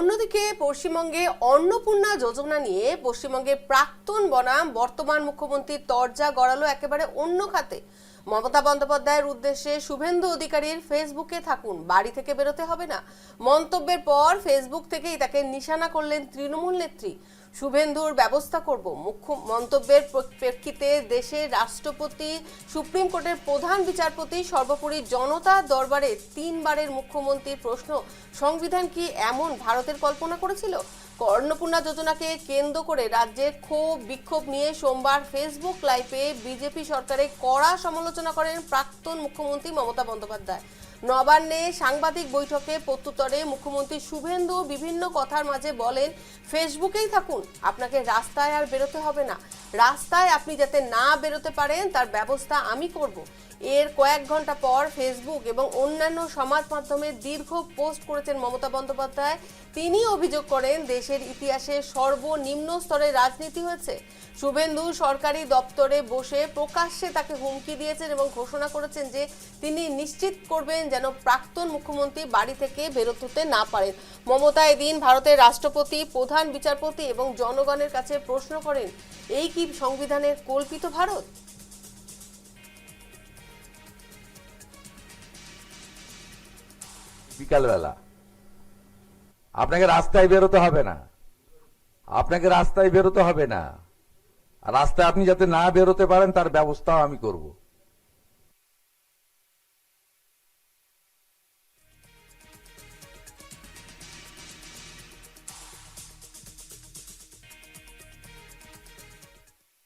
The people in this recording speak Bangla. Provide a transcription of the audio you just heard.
অন্যদিকে পশ্চিমবঙ্গে অন্নপূর্ণা যোজনা নিয়ে পশ্চিমবঙ্গের প্রাক্তন বনাম বর্তমান মুখ্যমন্ত্রীর তরজা গড়ালো একেবারে অন্য খাতে। মমতা বন্দ্যোপাধ্যায়ের উদ্দেশ্যে শুভেন্দু অধিকারীর ফেসবুকে থাকুন, বাড়ি থেকে বেরোতে হবে না মন্তব্যের পর ফেসবুক থেকেই তাকে নিশানা করলেন তৃণমূল নেত্রী। শুভেন্দুর ব্যবস্থা করব মুখ্য মন্তব্যের প্রেক্ষিতে দেশের রাষ্ট্রপতি, সুপ্রিম কোর্টের প্রধান বিচারপতি, সর্বোপরি জনতার দরবারে তিনবারের মুখ্যমন্ত্রীর প্রশ্ন, সংবিধান কি এমন ভারতের কল্পনা করেছিল? অন্নপূর্ণা যোজনাকে কেন্দ্র করে রাজ্যের ক্ষোভ বিক্ষোভ নিয়ে সোমবার ফেসবুক লাইভে বিজেপি সরকারের কড়া সমালোচনা করেন প্রাক্তন মুখ্যমন্ত্রী মমতা বন্দ্যোপাধ্যায়। নবান্নে সাংবাদিক বৈঠকে প্রত্যুত্তরে মুখ্যমন্ত্রী শুভেন্দু বিভিন্ন কথার মাঝে বলেন, ফেসবুকেই থাকুন, আপনাকে রাস্তায় আর বেরোতে হবে না, রাস্তায় আপনি যাতে না বেরোতে পারেন তার ব্যবস্থা আমি করব। এর কয়েক ঘন্টা পর ফেসবুক এবং অন্যান্য সমাজ মাধ্যমে দীর্ঘ পোস্ট করেছেন মমতা বন্দ্যোপাধ্যায়। তিনি অভিযোগ করেন দেশের ইতিহাসে সর্বনিম্ন স্তরে রাজনীতি হয়েছে। শুভেন্দু সরকারি দপ্তরে বসে প্রকাশ্যে তাকে হুমকি দিয়েছেন এবং ঘোষণা করেছেন যে তিনি নিশ্চিত করবেন যেন প্রাক্তন মুখ্যমন্ত্রী বাড়ি থেকে বেরোতে না পারেন। মমতা এদিন ভারতের রাষ্ট্রপতি, প্রধান বিচারপতি এবং জনগণের কাছে প্রশ্ন করেন, এই কি সংবিধানের কল্পিত ভারত? বিকালবেলা আপনাকে রাস্তায় বেরোতে হবে না, আপনাকে রাস্তায় বেরোতে হবে না, আর রাস্তায় আপনি যাতে না বেরোতে পারেন তার ব্যবস্থাও আমি করব।